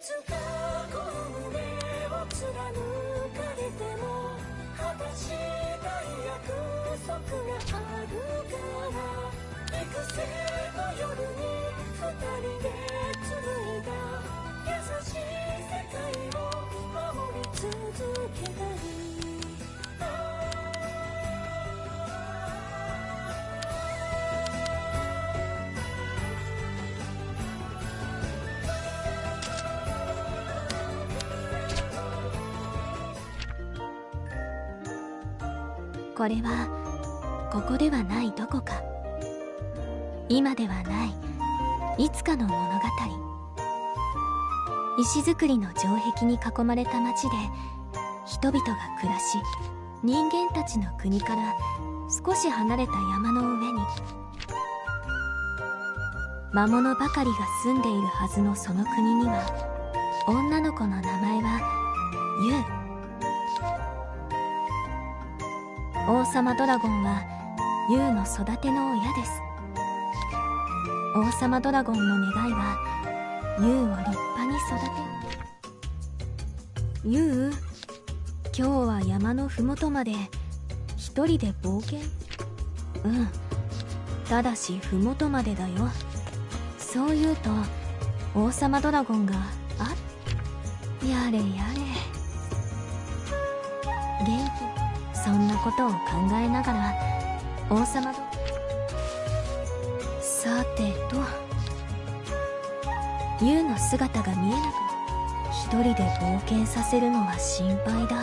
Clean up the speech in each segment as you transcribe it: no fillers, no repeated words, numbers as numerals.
つかこの胸を貫かれても果たしたい約束があるから幾千の夜に二人で紡いだ優しい世界を守り続けたい。これはここではないどこか、今ではないいつかの物語。石造りの城壁に囲まれた町で人々が暮らし、人間たちの国から少し離れた山の上に魔物ばかりが住んでいるはずのその国には、女の子の名前はユウ。王様ドラゴンはユウの育ての親です。王様ドラゴンの願いはユウを立派に育て。ユウ、今日は山のふもとまで一人で冒険？うん、ただしふもとまでだよ。そう言うと王様ドラゴンがやれやれ元気。そんなことを考えながら王様とさてとユウの姿が見えなく、一人で冒険させるのは心配だ。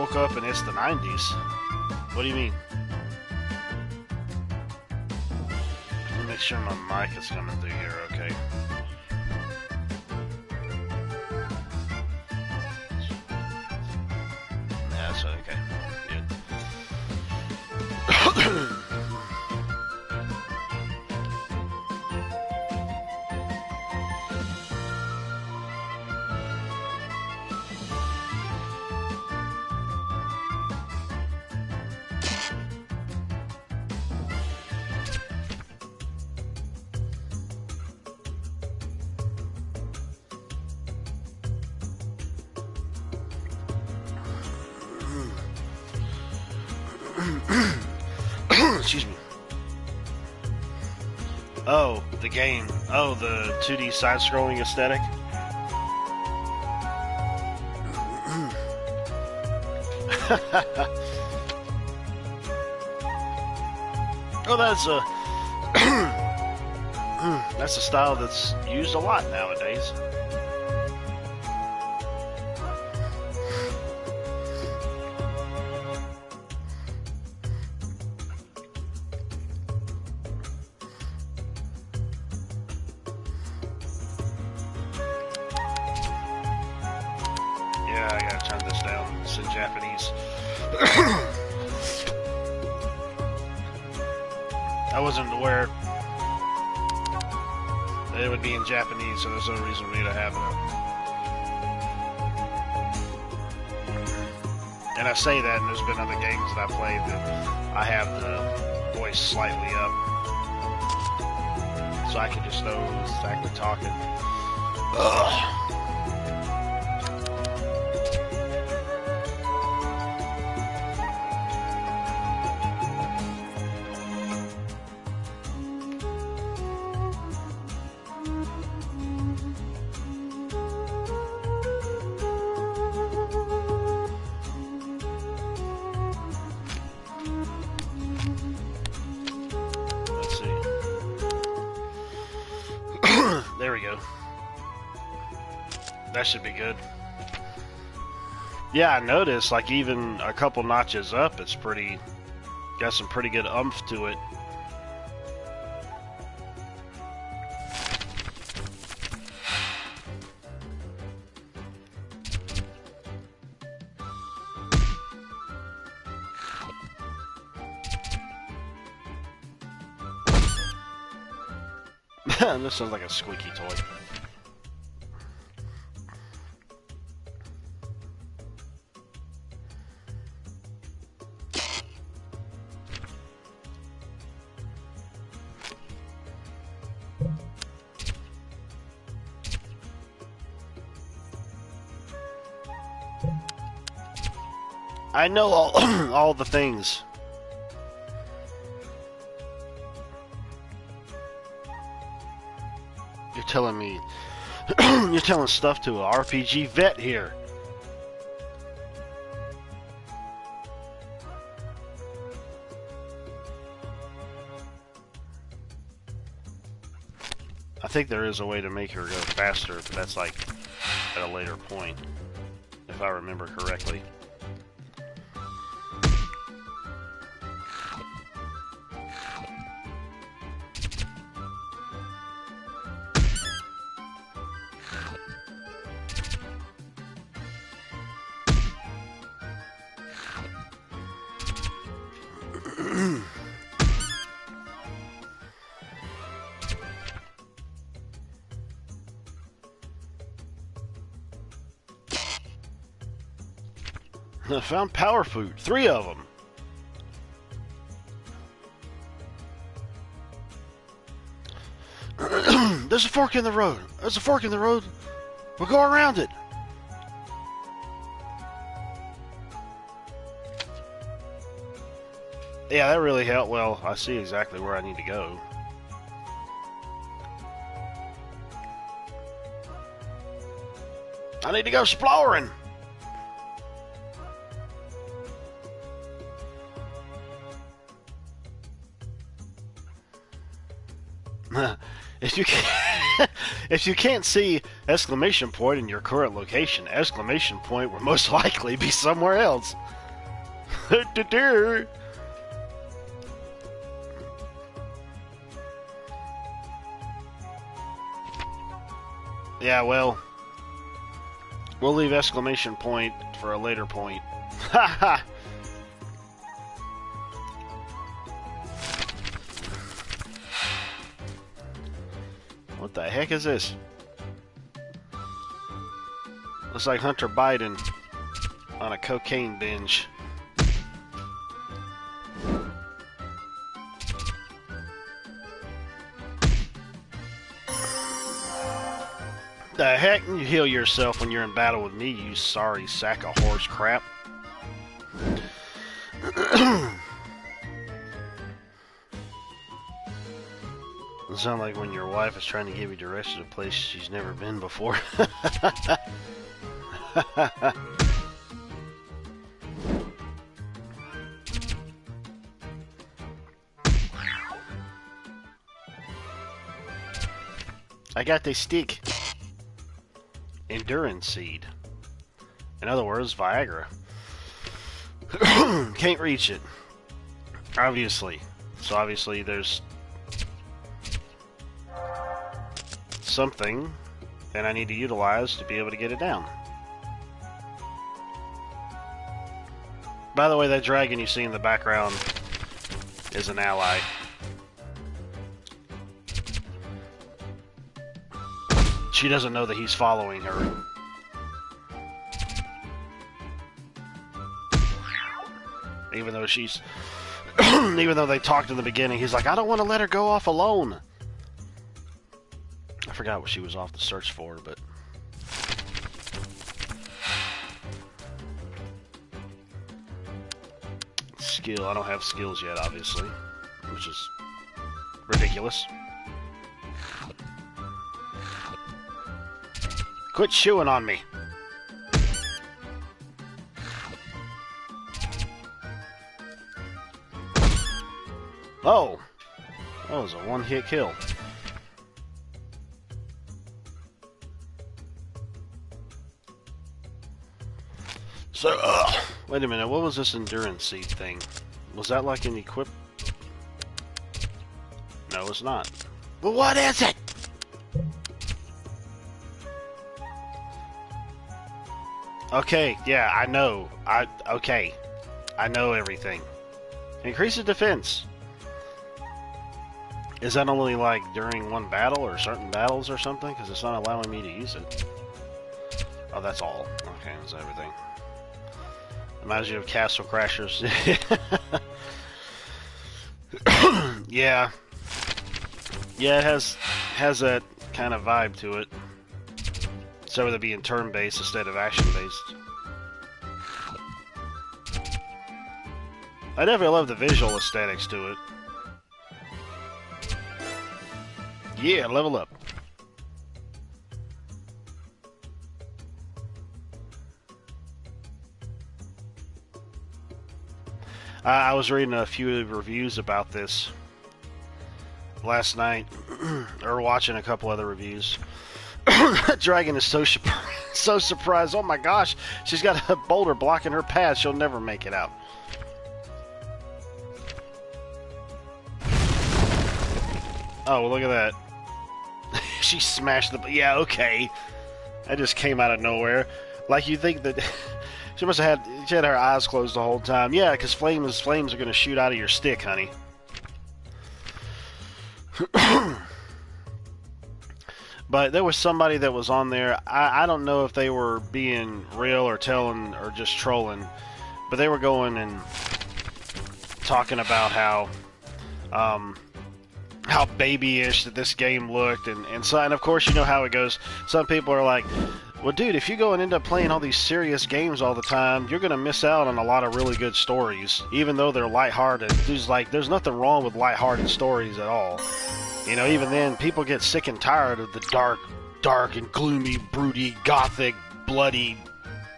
woke up and it's the 90s. What do you mean? Let me make sure my mic is coming through here, okay? Yeah, that's okay. Good. Excuse me. Oh, the game. Oh, the 2D side-scrolling aesthetic. Oh, that's a style that's used a lot nowadays. Yeah, I gotta turn this down. It's in Japanese. I wasn't aware that it would be in Japanese, so there's no reason for me to have it. And I say that, and there's been other games that I played that I have the voice slightly up, so I can just know who's exactly talking. Ugh. There we go. That should be good. Yeah, I noticed, like, even a couple notches up, it's pretty... got some pretty good oomph to it. This sounds like a squeaky toy. I know all the things. You're telling me, you're telling stuff to an RPG vet here. I think there is a way to make her go faster, but that's like at a later point, if I remember correctly. I found power food. 3 of them. There's a fork in the road. There's a fork in the road. We'll go around it. Yeah, that really helped. Well, I see exactly where I need to go. I need to go exploring. If you can, If you can't see exclamation point in your current location, exclamation point will most likely be somewhere else. Yeah, well, we'll leave exclamation point for a later point. Ha ha! What the heck is this? Looks like Hunter Biden on a cocaine binge. The heck? You heal yourself when you're in battle with me, you sorry sack of horse crap. It sounds like when your wife is trying to give you directions to a place she's never been before. I got the stick. Endurance seed. In other words, Viagra. Can't reach it. Obviously. So obviously there's something that I need to utilize to be able to get it down. By the way, that dragon you see in the background is an ally. She doesn't know that he's following her. Even though she's... even though they talked in the beginning, he's like, I don't want to let her go off alone. I forgot what she was off the search for, but... Skill. I don't have skills yet, obviously. Which is ridiculous. Quit chewing on me. Oh! That was a one-hit kill. So, wait a minute, what was this endurance seed thing? Was that like an equip? No, it's not. But what is it? Okay, yeah, I know. Okay. I know everything. Increases defense. Is that only like during one battle or certain battles or something? Because it's not allowing me to use it. Oh, that's all. Okay, that's everything. Reminds you of Castle Crashers. Yeah. Yeah, it has that kind of vibe to it. So with it being turn-based instead of action-based. I definitely love the visual aesthetics to it. Yeah, level up. I was reading a few reviews about this last night, or watching a couple other reviews. Dragon is so surprised. Oh my gosh, she's got a boulder blocking her path. She'll never make it out. Oh, well, look at that. She smashed the... Yeah, okay. That just came out of nowhere. Like, you think that... She must have had... She had her eyes closed the whole time. Yeah, because flames are going to shoot out of your stick, honey. But there was somebody that was on there. I don't know if they were being real or telling or just trolling, but they were going and talking about how babyish that this game looked, and of course you know how it goes. Some people are like, well, dude, if you go and end up playing all these serious games all the time, you're gonna miss out on a lot of really good stories, even though they're lighthearted. There's nothing wrong with lighthearted stories at all. You know, even then, people get sick and tired of the dark and gloomy, broody, gothic, bloody,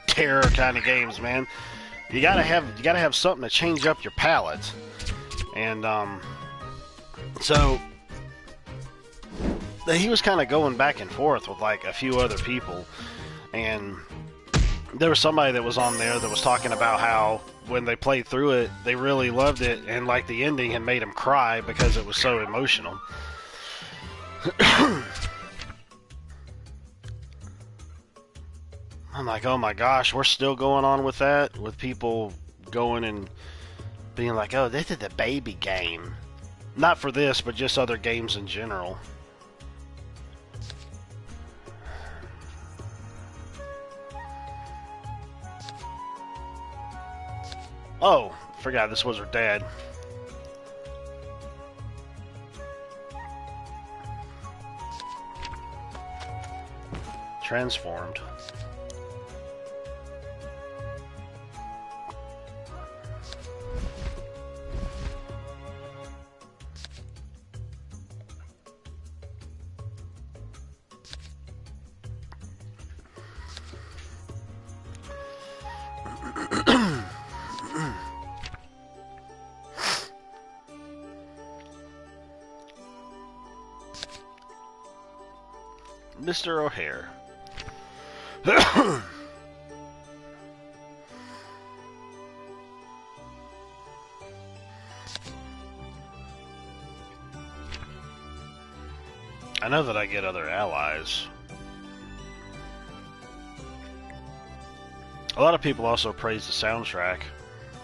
terror kind of games, man. You gotta have something to change up your palate. And so he was kind of going back and forth with like a few other people, and there was somebody that was on there that was talking about how when they played through it, they really loved it, and like the ending had made them cry because it was so emotional. I'm like, oh my gosh, we're still going on with that, with people going and being like, oh, this is a baby game. Not for this, but just other games in general. Oh, forgot this was her dad. Transformed. Mr. O'Hare. I know that I get other allies. A lot of people also praise the soundtrack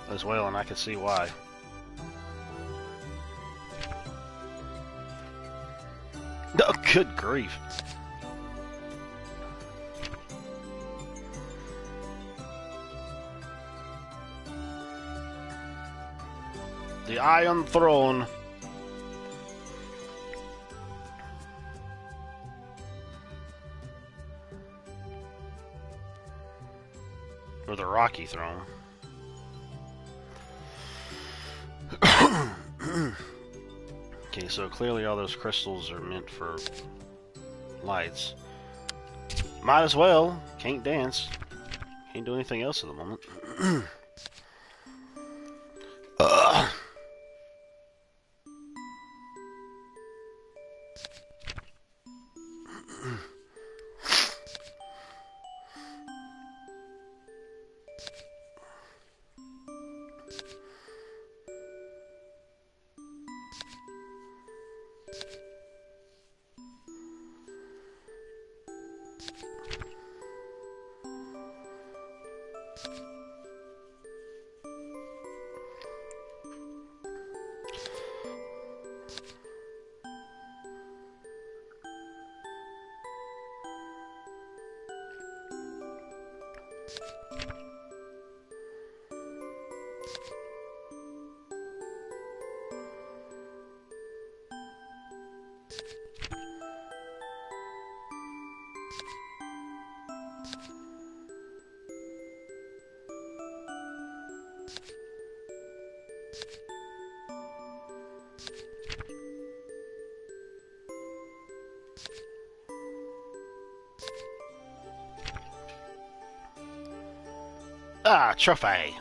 as well, and I can see why. Oh, good grief. The Iron Throne. Or the Rocky Throne. Okay, so clearly all those crystals are meant for lights. Might as well. Can't dance. Can't do anything else at the moment. Ah, trophy.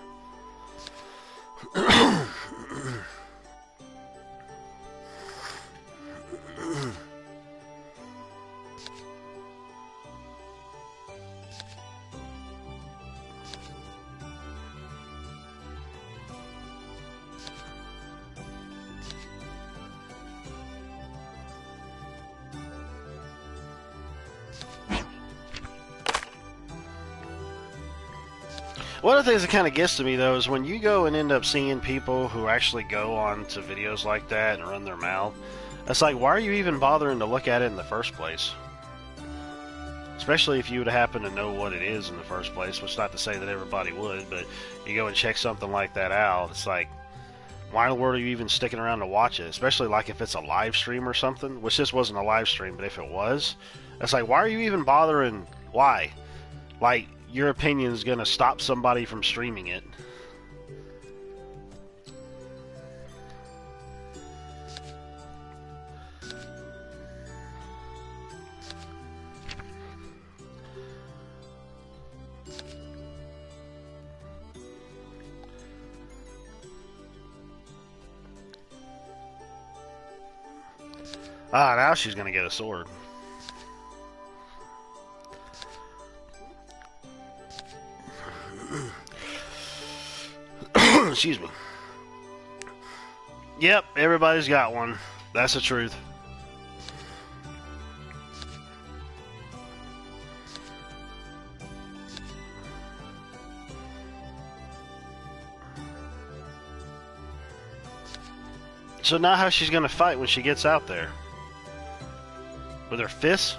One of the things that kind of gets to me, though, is when you go and end up seeing people who actually go on to videos like that and run their mouth, it's like, why are you even bothering to look at it in the first place? Especially if you would happen to know what it is in the first place, which is not to say that everybody would, but you go and check something like that out, it's like, why in the world are you even sticking around to watch it? Especially like if it's a live stream or something, which this wasn't a live stream, but if it was, it's like, why are you even bothering? Why? Like, your opinion is going to stop somebody from streaming it. Ah, now she's gonna get a sword. Excuse me. Yep, everybody's got one. That's the truth. So now how she's gonna fight when she gets out there? With her fists?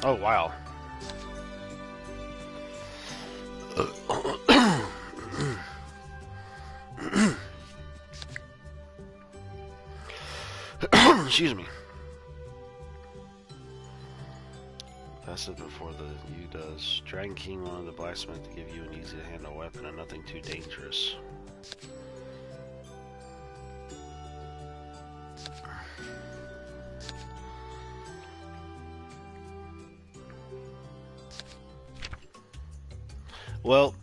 Oh, wow. Excuse me. That's it before the you does. Dragon King wanted the blacksmith to give you an easy to handle weapon and nothing too dangerous. Well,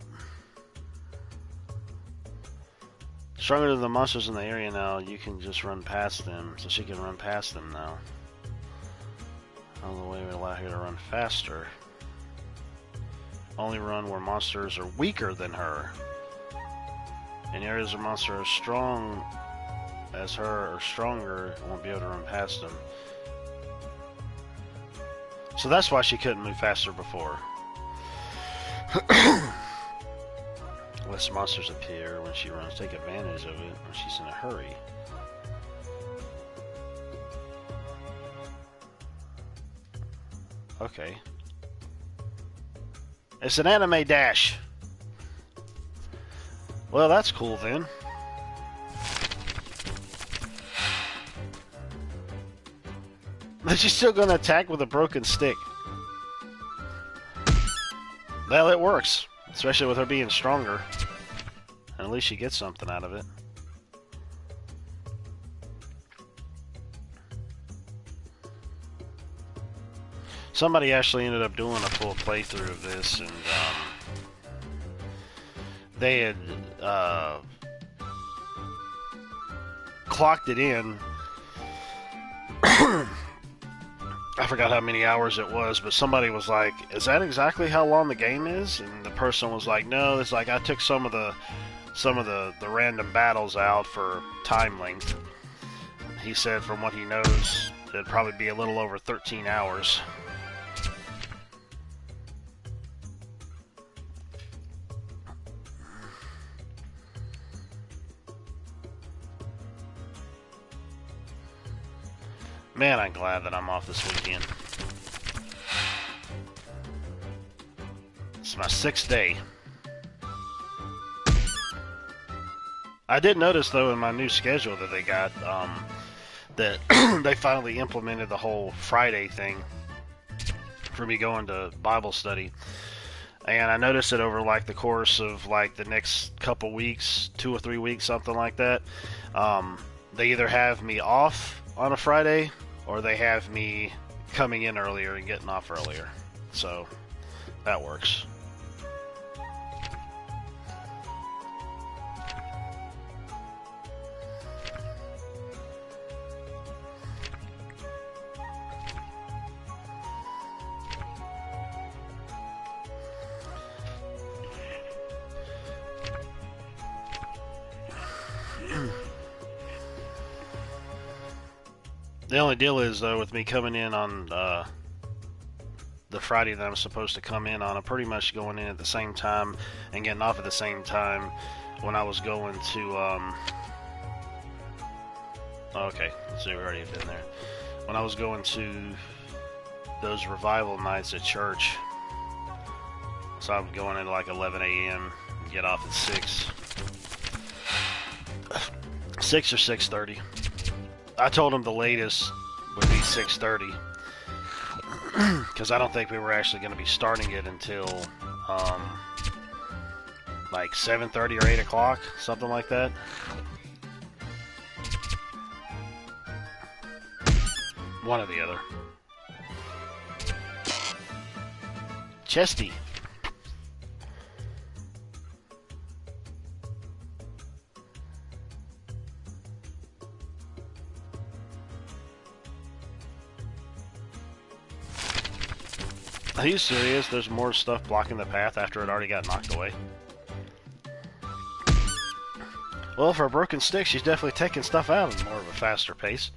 stronger than the monsters in the area now, you can just run past them. So she can run past them now. The way would allow her to run faster. Only run where monsters are weaker than her. In areas where monsters are strong as her or stronger, won't be able to run past them. So that's why she couldn't move faster before. Less monsters appear when she runs. Take advantage of it when she's in a hurry. Okay. It's an anime dash. Well, that's cool then. But she's still gonna attack with a broken stick. Well, it works. Especially with her being stronger. And at least she gets something out of it. Somebody actually ended up doing a full playthrough of this, and they had clocked it in. I forgot how many hours it was, but somebody was like, "Is that exactly how long the game is?" And the person was like, "No, it's like I took some of the random battles out for time length." He said, from what he knows, it'd probably be a little over 13 hours. Man, I'm glad that I'm off this weekend. It's my 6th day. I did notice, though, in my new schedule that they got, that they finally implemented the whole Friday thing for me going to Bible study. And I noticed it over, like, the course of, like, the next couple weeks, 2 or 3 weeks, something like that. They either have me off on a Friday, or they have me coming in earlier and getting off earlier. So, that works. The only deal is, though, with me coming in on the Friday that I'm supposed to come in on, I'm pretty much going in at the same time and getting off at the same time when I was going to, okay, let's see, we already been there. When I was going to those revival nights at church, so I'm going in at like 11 a.m. and get off at 6. 6 or 6:30. I told him the latest would be 6:30 because I don't think we were actually going to be starting it until like 7:30 or 8 o'clock, something like that. One or the other. Are you serious? There's more stuff blocking the path after it already got knocked away? Well, for a broken stick, she's definitely taking stuff out at more of a faster pace.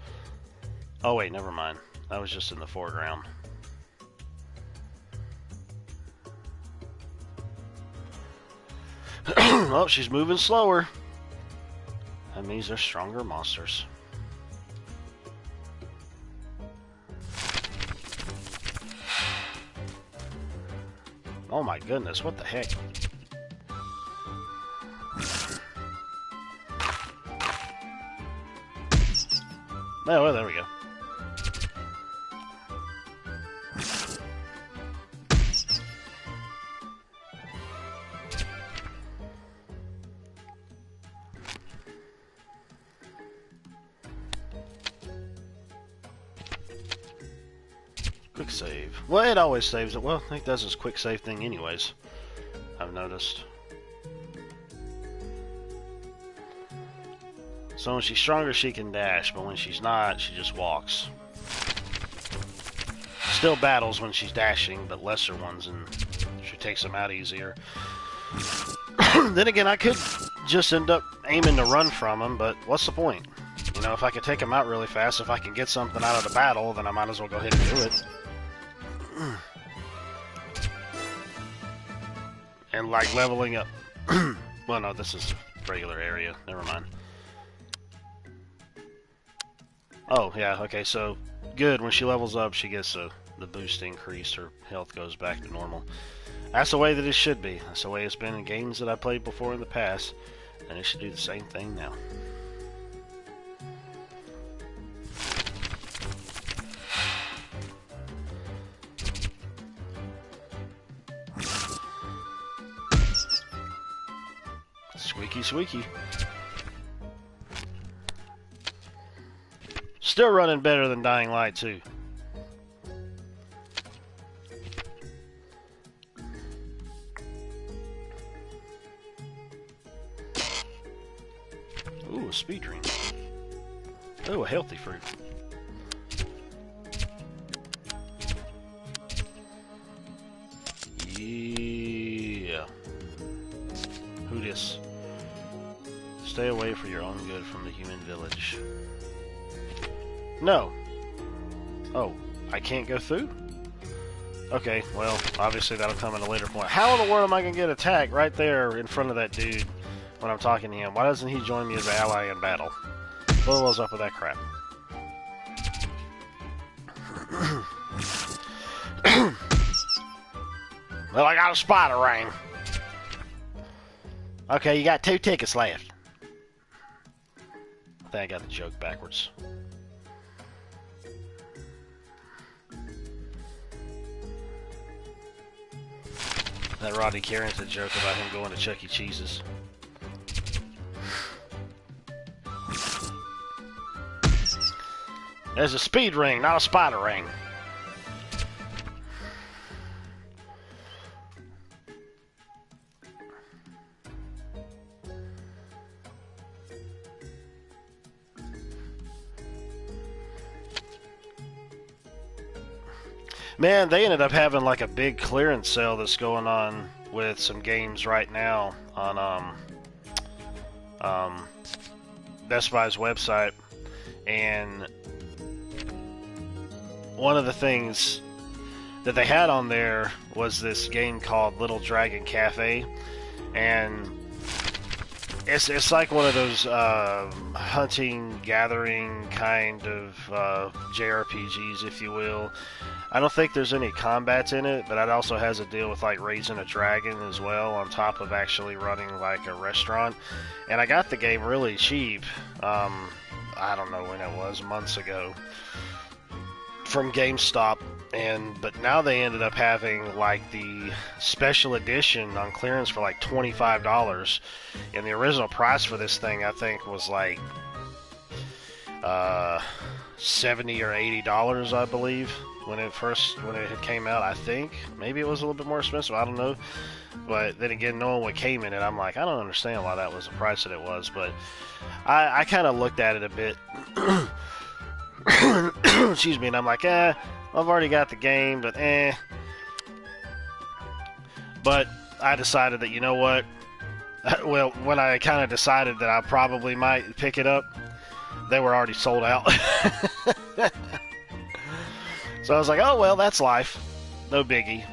Oh wait, never mind. That was just in the foreground. Oh, she's moving slower. That means they're stronger monsters. Oh my goodness, what the heck? Oh, well, there we go. Quick save. Well, it always saves it. Well, I think that's this quick save thing anyways. I've noticed. So when she's stronger, she can dash, but when she's not, she just walks. Still battles when she's dashing, but lesser ones, and she takes them out easier. Then again, I could just end up aiming to run from them, but what's the point? You know, if I can take them out really fast, if I can get something out of the battle, then I might as well go ahead and do it. And like leveling up. Well, no, this is a regular area. Never mind. Oh, yeah, okay, so good. When she levels up, she gets the boost increase. Her health goes back to normal. That's the way that it should be. That's the way it's been in games that I played before in the past. And it should do the same thing now. Squeaky, squeaky. Still running better than Dying Light 2. Ooh, a speed dream. Ooh, a healthy fruit. Yeah. Who dis? Stay away for your own good from the human village. No. Oh, I can't go through? Okay, well, obviously that'll come at a later point. How in the world am I going to get attacked right there in front of that dude when I'm talking to him? Why doesn't he join me as an ally in battle? What was up with that crap? Well, I got a spider ring. Okay, you got 2 tickets left. I think I got the joke backwards. That Rodney Carrington joke about him going to Chuck E. Cheese's. There's a speed ring, not a spider ring. Man, they ended up having like a big clearance sale that's going on with some games right now on Best Buy's website, and one of the things that they had on there was this game called Little Dragon Cafe, and it's like one of those hunting, gathering kind of JRPGs, if you will. I don't think there's any combats in it, but it also has a deal with like raising a dragon as well, on top of actually running like a restaurant. And I got the game really cheap. I don't know when it was, months ago, from GameStop. But now they ended up having like the special edition on clearance for like $25. And the original price for this thing, I think, was like $70 or $80, I believe, when it had came out. I think maybe it was a little bit more expensive, I don't know. But then again, knowing what came in it, I'm like, I don't understand why that was the price that it was. But I kind of looked at it a bit. Excuse me, and I'm like, I've already got the game, but But I decided that, you know what? Well, when I kind of decided that I probably might pick it up, they were already sold out. So I was like, oh, well, that's life. No biggie.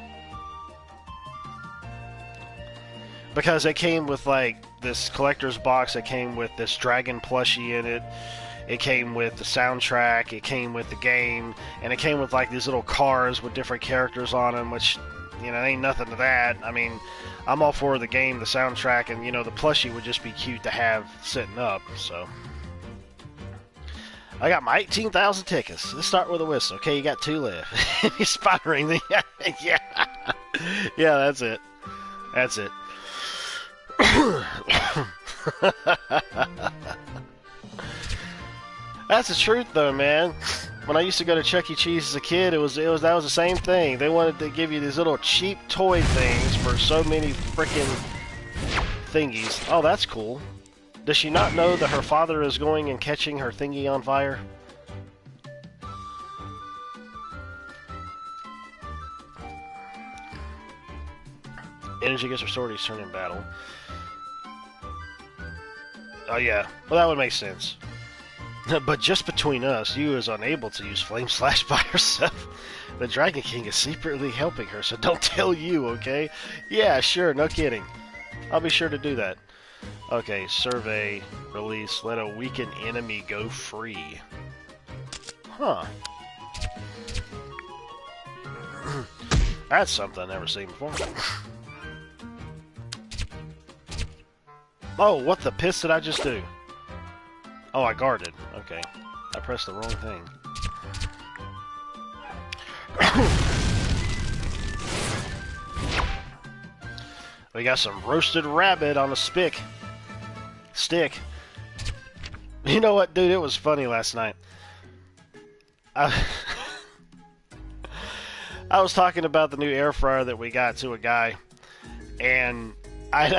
Because it came with, like, this collector's box that came with this dragon plushie in it. It came with the soundtrack. It came with the game. And it came with, like, these little cars with different characters on them, which, you know, ain't nothing to that. I mean, I'm all for the game, the soundtrack, and, you know, the plushie would just be cute to have sitting up, so. I got my 18,000 tickets. Let's start with a whistle. Okay, you got 2 left. He's sputtering. Yeah. Yeah, that's it. That's it. That's the truth, though, man. When I used to go to Chuck E. Cheese as a kid, that was the same thing. They wanted to give you these little cheap toy things for so many freaking thingies. Oh, that's cool. Does she not know that her father is going and catching her thingy on fire? Energy gets restored, he's turned in battle. Oh yeah, well that would make sense. But just between us, Yu is unable to use Flame Slash by herself. The Dragon King is secretly helping her, so don't tell Yu, okay? Yeah, sure, no kidding. I'll be sure to do that. Okay, survey, release, let a weakened enemy go free. Huh. That's something I've never seen before. Oh, what the piss did I just do? Oh, I guarded. Okay. I pressed the wrong thing. We got some roasted rabbit on a stick. You know what, dude? It was funny last night. I was talking about the new air fryer that we got to a guy, and I'd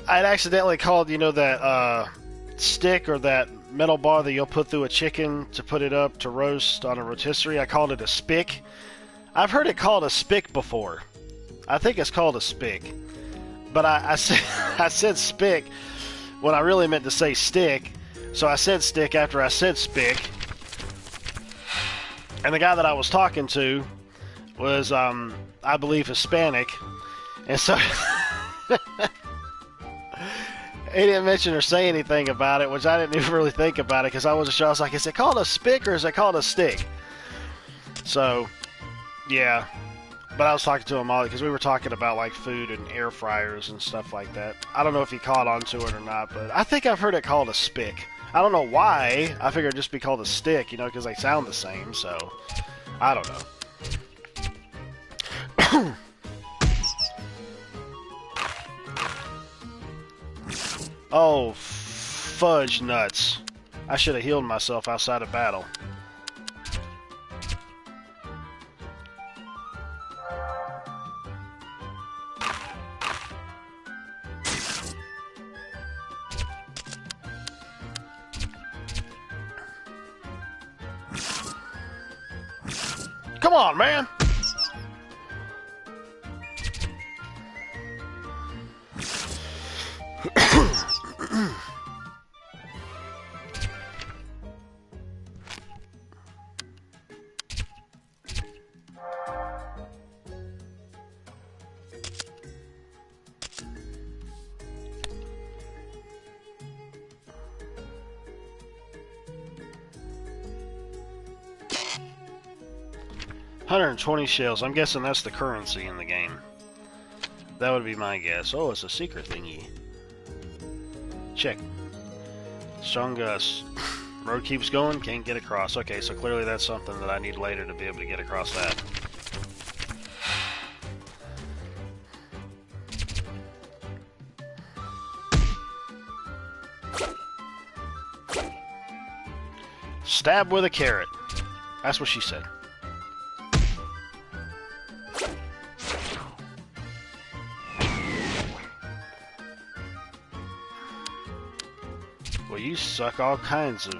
accidentally called, you know, that stick or that metal bar that you'll put through a chicken to put it up to roast on a rotisserie. I called it a spick. I've heard it called a spick before. I think it's called a spick. But I said spick when I really meant to say stick. So I said stick after I said spick. And the guy that I was talking to was, I believe, Hispanic. And so he didn't mention or say anything about it, which I didn't even really think about it because I wasn't sure. I was like, is it called a spick or is it called a stick? So, yeah. But I was talking to him all because we were talking about like food and air fryers and stuff like that. I don't know if he caught on to it or not, but I think I've heard it called a spick. I don't know why. I figured it'd just be called a stick, you know, because they sound the same, so I don't know. Oh, fudge nuts. I should have healed myself outside of battle. Come on, man! $120 shells. I'm guessing that's the currency in the game. That would be my guess. Oh, it's a secret thingy. Check. Strong Gus. Road keeps going, can't get across. Okay, so clearly that's something that I need later to be able to get across that. Stab with a carrot. That's what she said. Well, you suck all kinds of...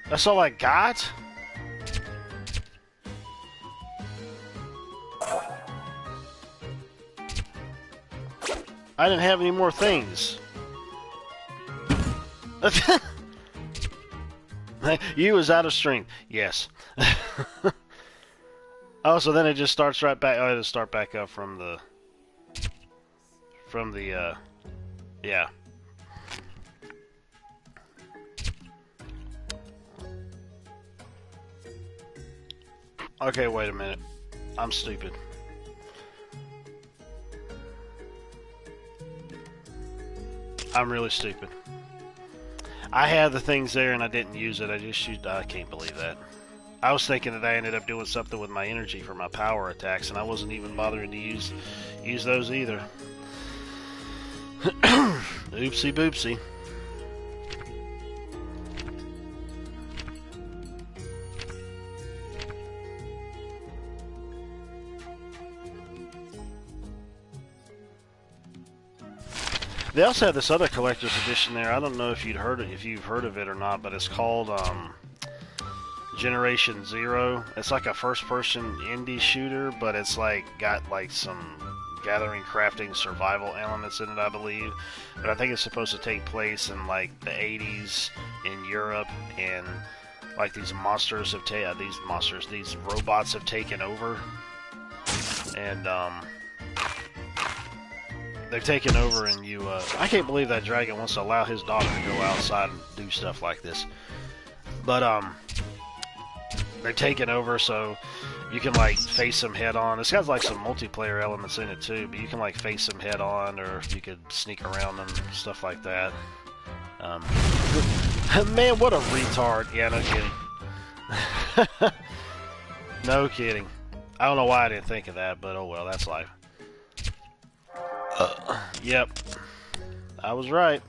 That's all I got? I didn't have any more things. You was out of strength. Yes. Oh, so then it just starts right back. Oh, it'll start back up from the... yeah. Okay, wait a minute. I'm stupid. I'm really stupid. I had the things there and I didn't use it. I just used... I can't believe that. I was thinking that I ended up doing something with my energy for my power attacks, and I wasn't even bothering to use those either. Oopsie boopsie. They also have this other collector's edition there. I don't know if you've heard of it or not, but it's called Generation Zero. It's like a first-person indie shooter, but it's like got like some gathering, crafting, survival elements in it, I believe. But I think it's supposed to take place in like the 80s in Europe, and like these monsters have these robots have taken over, and they've taken over, and I can't believe that dragon wants to allow his daughter to go outside and do stuff like this. But, they've taken over, so you can, like, face them head on. It's got, like, some multiplayer elements in it, too, but you can, like, face them head on, or you could sneak around them, stuff like that. Man, what a retard. Yeah, no kidding. No kidding. I don't know why I didn't think of that, but oh well, that's life. Yep, I was right.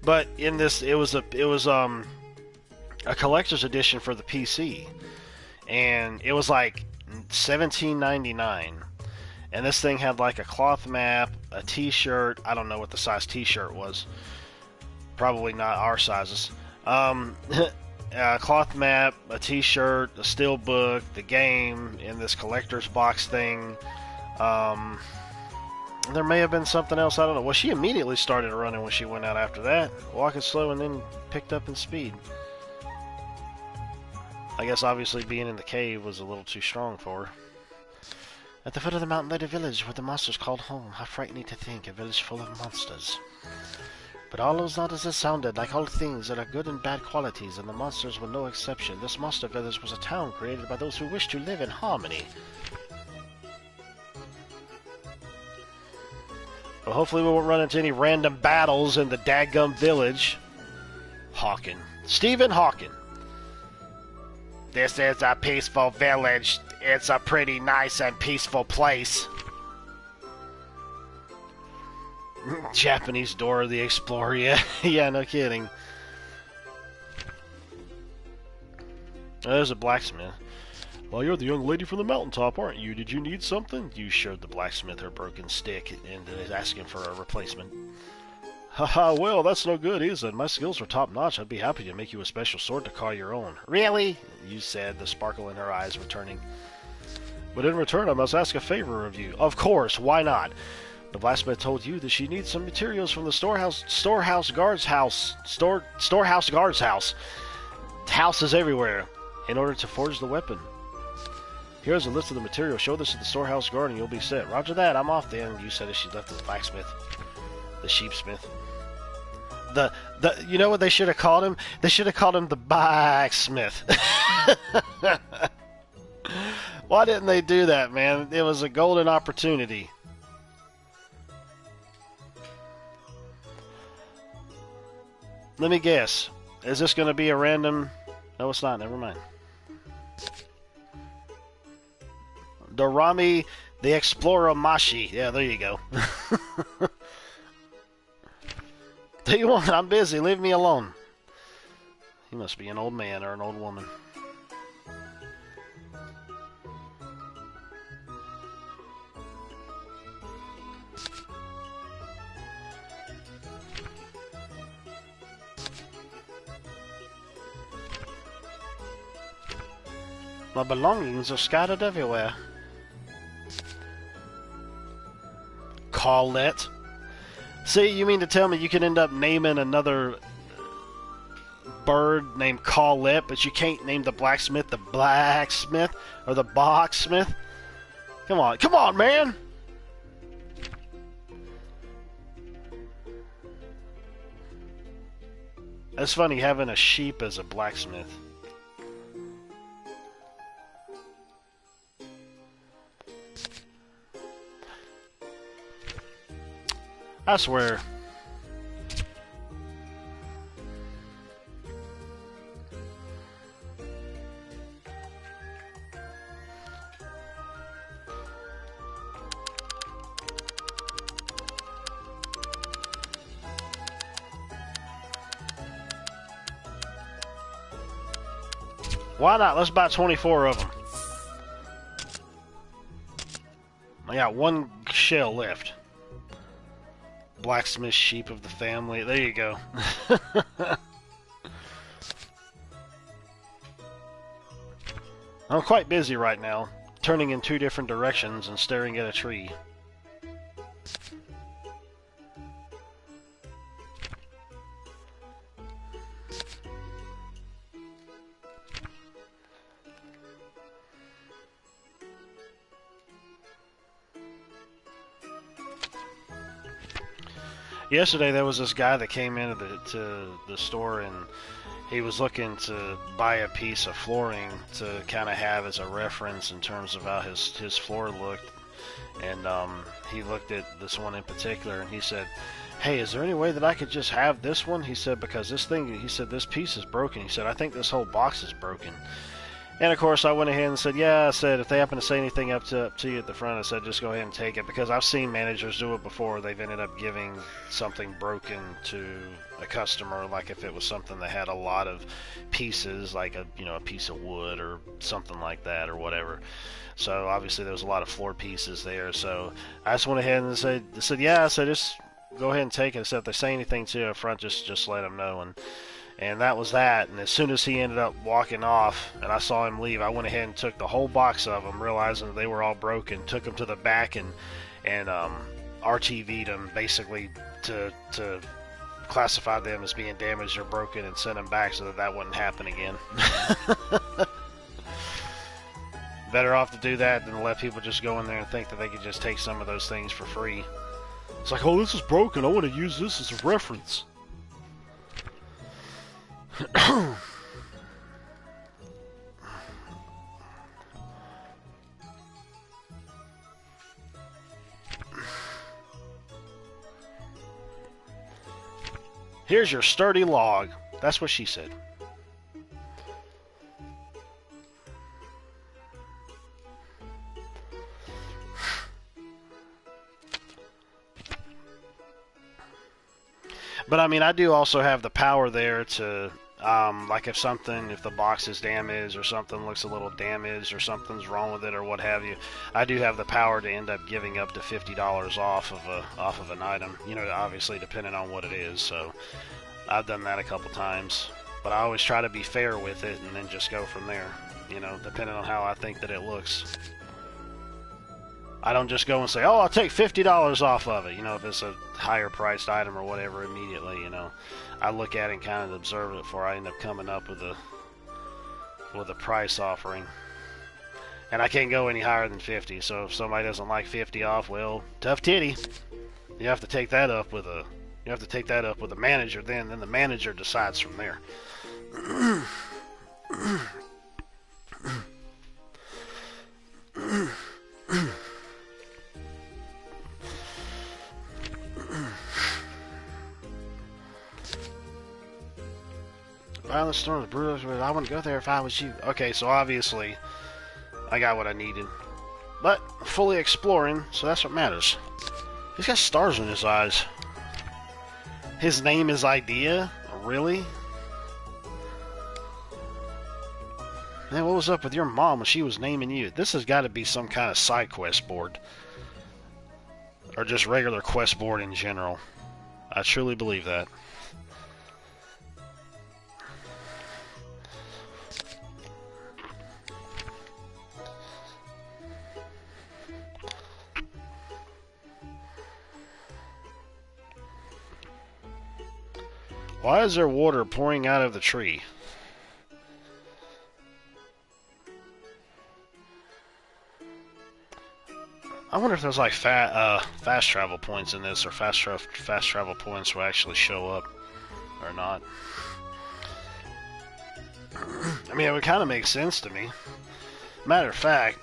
But in this, it was a collector's edition for the PC, and it was like $17.99. And this thing had like a cloth map, a T-shirt. I don't know what the size T-shirt was. Probably not our sizes. A cloth map, a T-shirt, a steel book, the game in this collector's box thing. There may have been something else, I don't know. Well, she immediately started running when she went out after that. Walking slow and then picked up in speed. I guess obviously being in the cave was a little too strong for her. At the foot of the mountain lay a village where the monsters called home. How frightening to think, a village full of monsters. But all was not as it sounded. Like all things, there are good and bad qualities, and the monsters were no exception. This monster village was a town created by those who wished to live in harmony. Well, hopefully we won't run into any random battles in the dadgum village. Hawken. Stephen Hawken. This is a peaceful village. It's a pretty nice and peaceful place. Japanese Dora the Explorer, yeah. Yeah, no kidding. Oh, there's a blacksmith. Well, you're the young lady from the mountaintop, aren't you? Did you need something? You showed the blacksmith her broken stick and is asking for a replacement. Haha, well, that's no good, is it? My skills are top-notch. I'd be happy to make you a special sword to call your own. Really? You said, the sparkle in her eyes returning. But in return, I must ask a favor of you. Of course, why not? The blacksmith told you that she needs some materials from the storehouse guard's house. Houses everywhere, in order to forge the weapon. Here's a list of the materials. Show this to the storehouse guard and you'll be set. Roger that, I'm off then. You said as she left the blacksmith. The sheepsmith. You know what they should have called him? They should have called him the blacksmith. Why didn't they do that, man? It was a golden opportunity. Let me guess. Is this going to be a random... No, it's not. Never mind. Dorami the Explorer Mashi. Yeah, there you go. Tell you what, I'm busy. Leave me alone. He must be an old man or an old woman. My belongings are scattered everywhere. Colette. See, you mean to tell me you can end up naming another bird named Colette, but you can't name the blacksmith or the boxsmith? Come on, man! That's funny, having a sheep as a blacksmith. I swear. Why not? Let's buy 24 of them. I got one shell left. Blacksmith sheep of the family. There you go. I'm quite busy right now, turning in 2 different directions and staring at a tree. Yesterday there was this guy that came into the store, and he was looking to buy a piece of flooring to kind of have as a reference in terms of how his floor looked. And he looked at this one in particular, and he said, "Hey, is there any way that I could just have this one?" He said, "Because this thing," he said, "this piece is broken." He said, "I think this whole box is broken." And of course, I went ahead and said, "Yeah," I said, "if they happen to say anything up to you at the front," I said, "just go ahead and take it," because I've seen managers do it before. They've ended up giving something broken to a customer, like if it was something that had a lot of pieces, like a piece of wood or something like that or whatever. So obviously there was a lot of floor pieces there. So I just went ahead and said, "Yeah," I said, "just go ahead and take it." I said, "If they say anything to you up front, just let them know." And that was that. And as soon as he ended up walking off and I saw him leave, I went ahead and took the whole box of them, realizing that they were all broken, took them to the back and RTV'd them basically to classify them as being damaged or broken and sent them back so that wouldn't happen again. Better off to do that than to let people just go in there and think that they could just take some of those things for free. It's like, "Oh, this is broken. I want to use this as a reference." "Here's your sturdy log." That's what she said. But I mean, I do also have the power there to, like if the box is damaged or something looks a little damaged or something's wrong with it or what have you, I do have the power to end up giving up to $50 off of an item. Obviously depending on what it is. So I've done that a couple times, but I always try to be fair with it and then just go from there. Depending on how I think that it looks. I don't just go and say, "Oh, I'll take $50 off of it." If it's a higher priced item or whatever, immediately, I look at it and kind of observe it before I end up coming up with a price offering. And I can't go any higher than 50. So if somebody doesn't like 50 off, well, tough titty. You have to take that up with a manager. Then the manager decides from there. Violent storms, brutal. I wouldn't go there if I was you. Okay, so obviously I got what I needed, but fully exploring, so that's what matters. He's got stars in his eyes. His name is Idea? Really? Man, what was up with your mom when she was naming you? This has got to be some kind of side quest board, or just regular quest board in general. I truly believe that. Why is there water pouring out of the tree? I wonder if there's like fast travel points in this, or fast travel points will actually show up or not. I mean, it would kind of make sense to me. Matter of fact,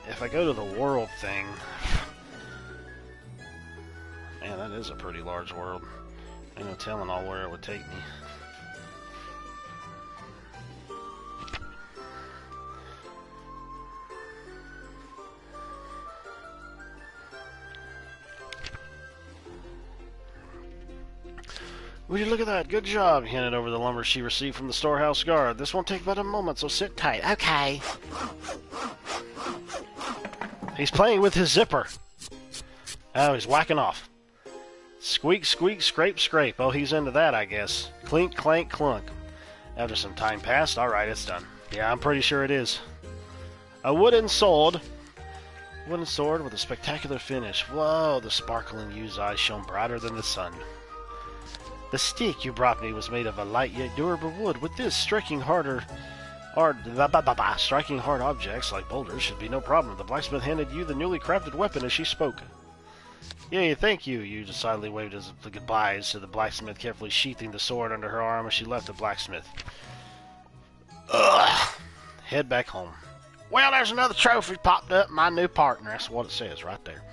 if I go to the world thing, man, that is a pretty large world. Ain't no telling all where it would take me. Would you look at that? Good job. He handed over the lumber she received from the storehouse guard. This won't take but a moment, so sit tight. Okay. He's playing with his zipper. Oh, he's whacking off. Squeak, squeak, scrape, scrape. Oh, he's into that, I guess. Clink, clank, clunk. After some time passed, alright, it's done. Yeah, I'm pretty sure it is. A wooden sword. Wooden sword with a spectacular finish. Whoa, the sparkling used eyes shone brighter than the sun. The stick you brought me was made of a light yet durable wood. With this, striking hard objects like boulders should be no problem. The blacksmith handed you the newly crafted weapon as she spoke. Yay, thank you. You decidedly waved his goodbyes to the blacksmith, carefully sheathing the sword under her arm as she left the blacksmith. Ugh. Head back home. Well, there's another trophy popped up. My new partner. That's what it says right there.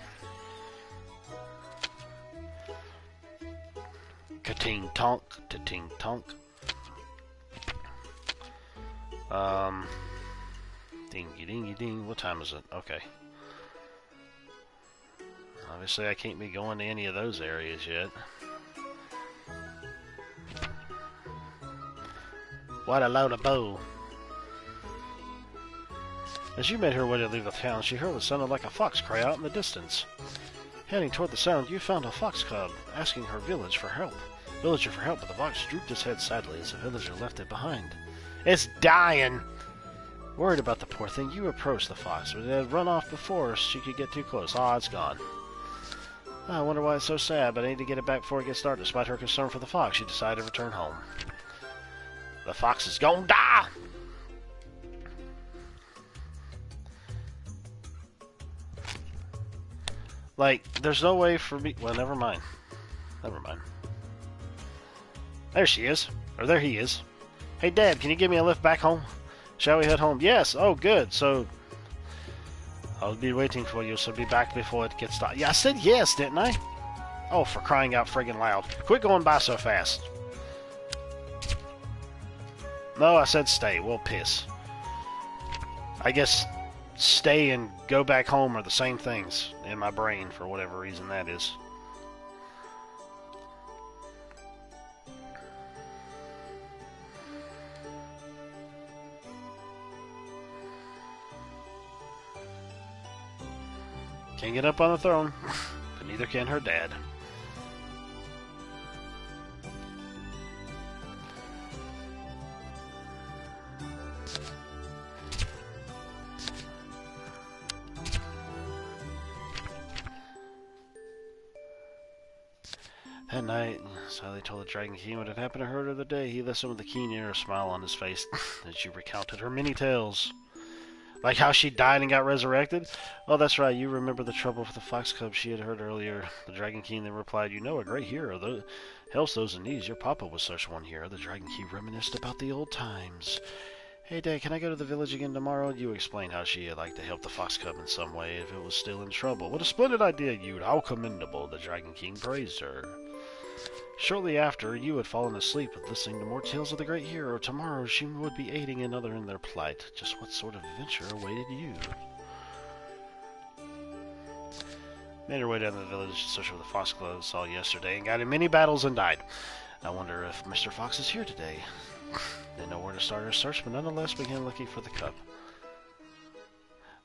Ka-ting tonk, ta-ting tonk. Dingy dingy ding. What time is it? Okay. Obviously, I can't be going to any of those areas yet. What a load of bull. As you made her way to leave the town, she heard what sounded like a fox cry out in the distance. Heading toward the sound, you found a fox cub asking her villager for help, but the fox drooped his head sadly as the villager left it behind. It's dying! Worried about the poor thing, you approached the fox, but it had run off before she could get too close. Ah, it's gone. I wonder why it's so sad, but I need to get it back before it gets dark. Despite her concern for the fox, she decided to return home. The fox is gonna die! Like, there's no way for me... Well, never mind. Never mind. There she is. Or there he is. Hey, Dad, can you give me a lift back home? Shall we head home? Yes! Oh, good. So... I'll be waiting for you, so be back before it gets dark. Yeah, I said yes, didn't I? Oh, for crying out friggin' loud. Quit going by so fast. No, I said stay. Well, piss. I guess... stay and go back home are the same things in my brain for whatever reason that is. Can't get up on the throne, but neither can her dad. That night, Sally told the Dragon King what had happened to her the other day. He listened with a keen ear, a smile on his face as she recounted her many tales. Like how she died and got resurrected? Oh, that's right, you remember the trouble with the fox cub she had heard earlier. The Dragon King then replied, you know, a great hero helps those in need. Your papa was such one hero. The Dragon King reminisced about the old times. Hey, Dad, can I go to the village again tomorrow? You explained how she had liked to help the fox cub in some way if it was still in trouble. What a splendid idea, Yude. How commendable. The Dragon King praised her. Shortly after, you had fallen asleep with listening to more tales of the great hero. Tomorrow, she would be aiding another in their plight. Just what sort of adventure awaited you? Made her way down to the village to search for the fox cub saw yesterday and got in many battles and died. I wonder if Mr. Fox is here today. Didn't know where to start her search, but nonetheless began looking for the cub.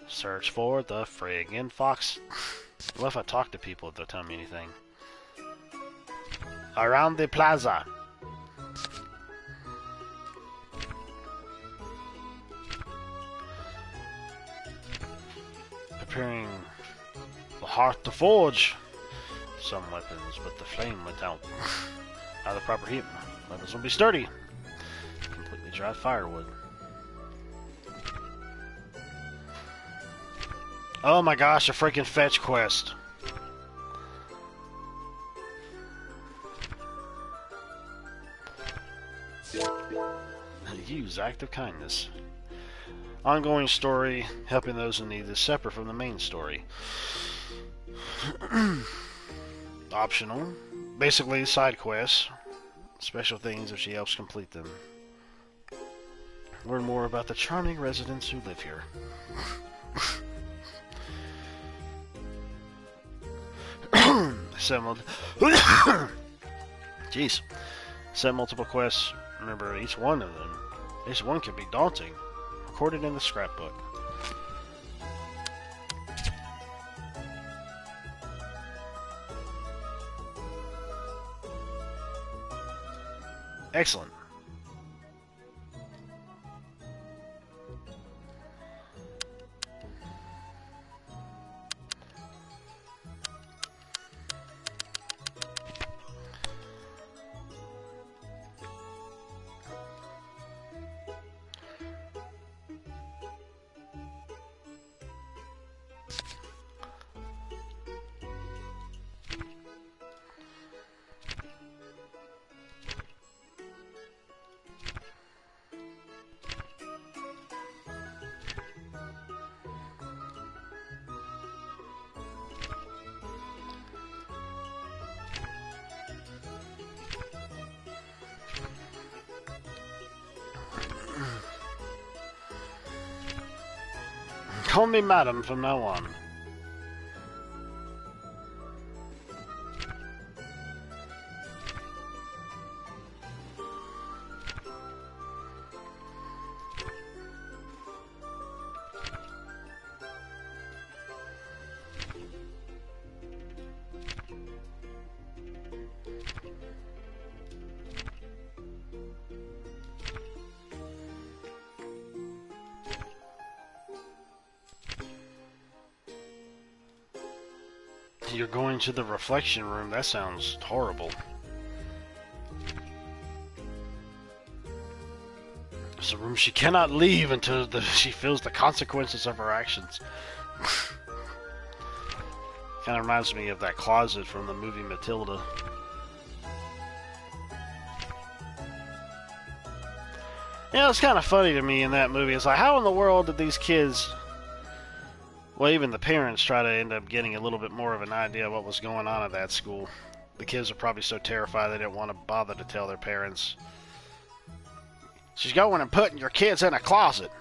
Search for the friggin' fox. What if I talk to people if they'll tell me anything? Around the plaza. Preparing the heart to forge. some weapons, but the flame went out. Out of the proper heat, weapons will be sturdy. Completely dry firewood. Oh my gosh, a freaking fetch quest. Use act of kindness. Ongoing story, helping those in need is separate from the main story. Optional. Basically, side quests. Special things if she helps complete them. Learn more about the charming residents who live here. Jeez. Set multiple quests. Remember each one of them. Each one can be daunting. Recorded in the scrapbook. Excellent. Call me madam from now on. You're going to the reflection room. That sounds horrible. It's a room she cannot leave until she feels the consequences of her actions. Kind of reminds me of that closet from the movie Matilda. You know, it's kind of funny to me in that movie. It's like, how in the world did these kids... Well, even the parents try to end up getting a little bit more of an idea of what was going on at that school. The kids are probably so terrified they didn't want to bother to tell their parents. She's going and putting your kids in a closet.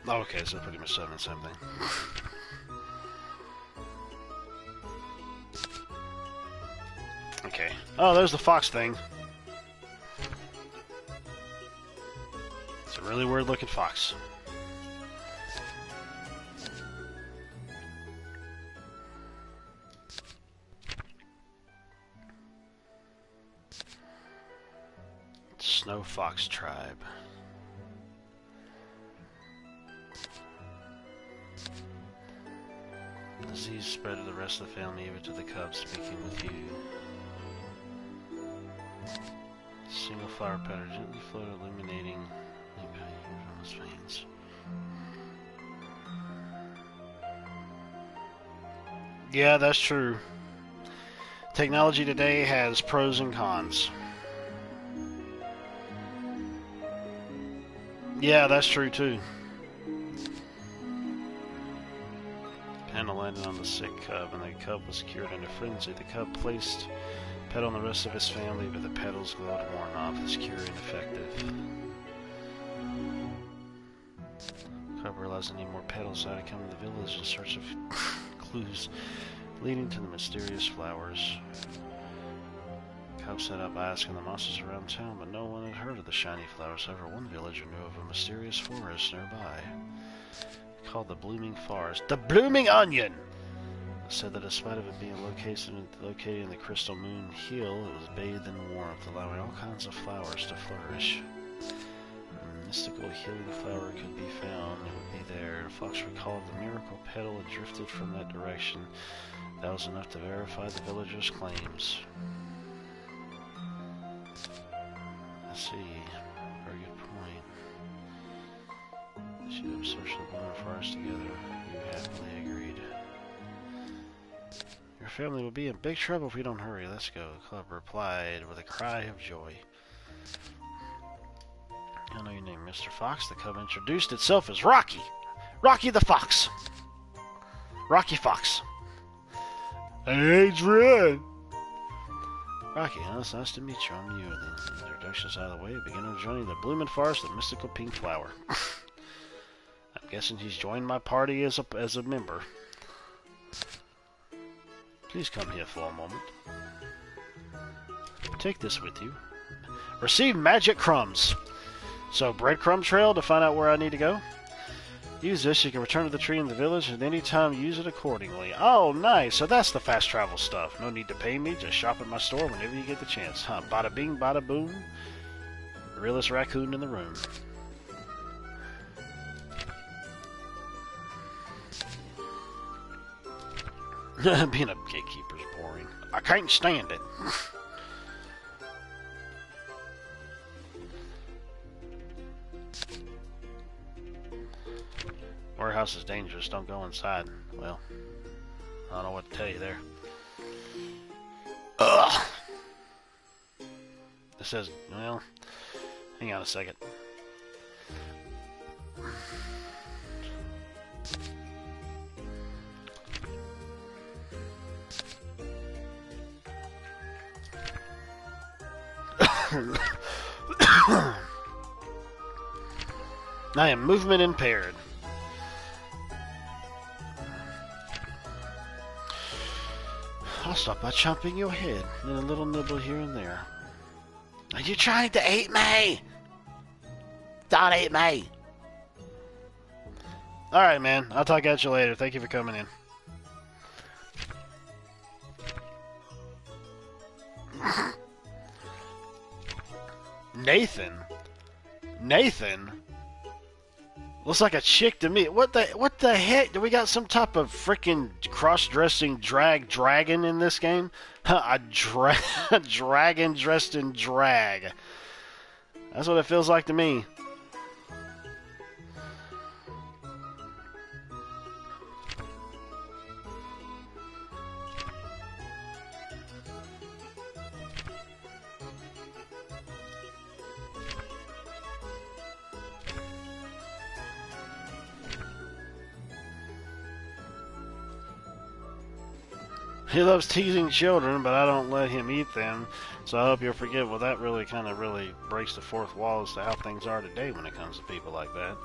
Okay, so pretty much the same thing. Okay. Oh, there's the fox thing. It's a really weird looking fox. Snow Fox Tribe. Disease spread to the rest of the family, even to the cubs. Speaking with you. Single flower powder gently float, illuminating from his veins. Yeah, that's true. Technology today has pros and cons. Yeah, that's true too. Panda landed on the sick cub, and the cub was cured in a frenzy. The cub placed pet on the rest of his family, but the petals glowed worn off. His cure ineffective. Cub realized they need more petals, so had to come to the village in search of clues leading to the mysterious flowers. Cobb set out by asking the monsters around town, but no one had heard of the shiny flowers. However, one villager knew of a mysterious forest nearby, called the Blooming Forest. The Blooming Onion! It said that despite of it being located in the Crystal Moon Hill, it was bathed in warmth, allowing all kinds of flowers to flourish. A mystical healing flower could be found. It would be there. The fox recalled the miracle petal had drifted from that direction. That was enough to verify the villagers' claims. I see. Very good point. They should have searched the Blooming Forest together. You happily agreed. Your family will be in big trouble if we don't hurry. Let's go. Club replied with a cry of joy. I know your name, Mr. Fox. The cub introduced itself as Rocky. Rocky the Fox. Rocky Fox. Hey, Adrian. Rocky, it's nice to meet you. I'm you. The introduction's out of the way. Begin our journey to the Blooming Forest, the mystical pink flower. I'm guessing he's joined my party as a member. Please come here for a moment. Take this with you. Receive magic crumbs. So, breadcrumb trail to find out where I need to go. Use this, you can return to the tree in the village, and anytime use it accordingly. Oh, nice. So that's the fast travel stuff. No need to pay me, just shop at my store whenever you get the chance. Huh, bada bing, bada boom. Realest raccoon in the room. Being a gatekeeper's boring. I can't stand it. Warehouse is dangerous. Don't go inside. Well, I don't know what to tell you there. Ugh. It says, well, hang on a second. I am movement impaired. I'll stop by chomping your head and a little nibble here and there. Are you trying to eat me? Don't eat me. Alright, man. I'll talk at you later. Thank you for coming in. Nathan? Looks like a chick to me. What the heck? Do we got some type of freaking cross-dressing dragon in this game? A dragon dressed in drag. That's what it feels like to me. He loves teasing children, but I don't let him eat them, so I hope you'll forgive. Well, that really breaks the fourth wall as to how things are today when it comes to people like that.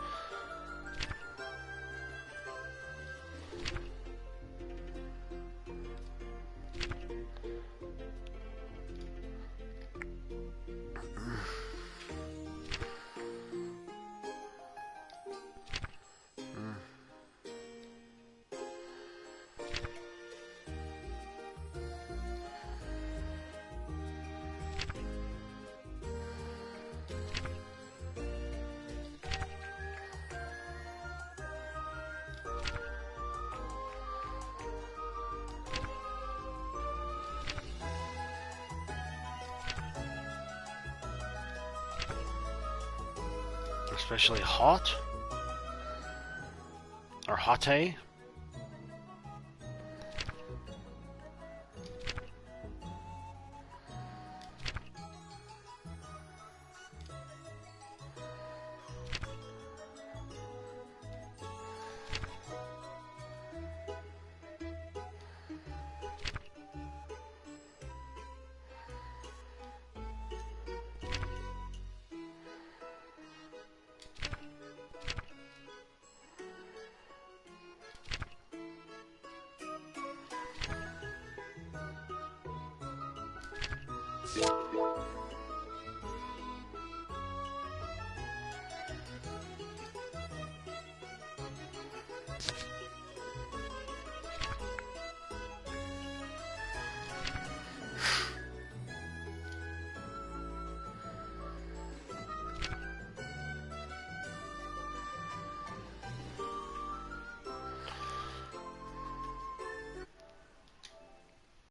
Especially hot or hottie.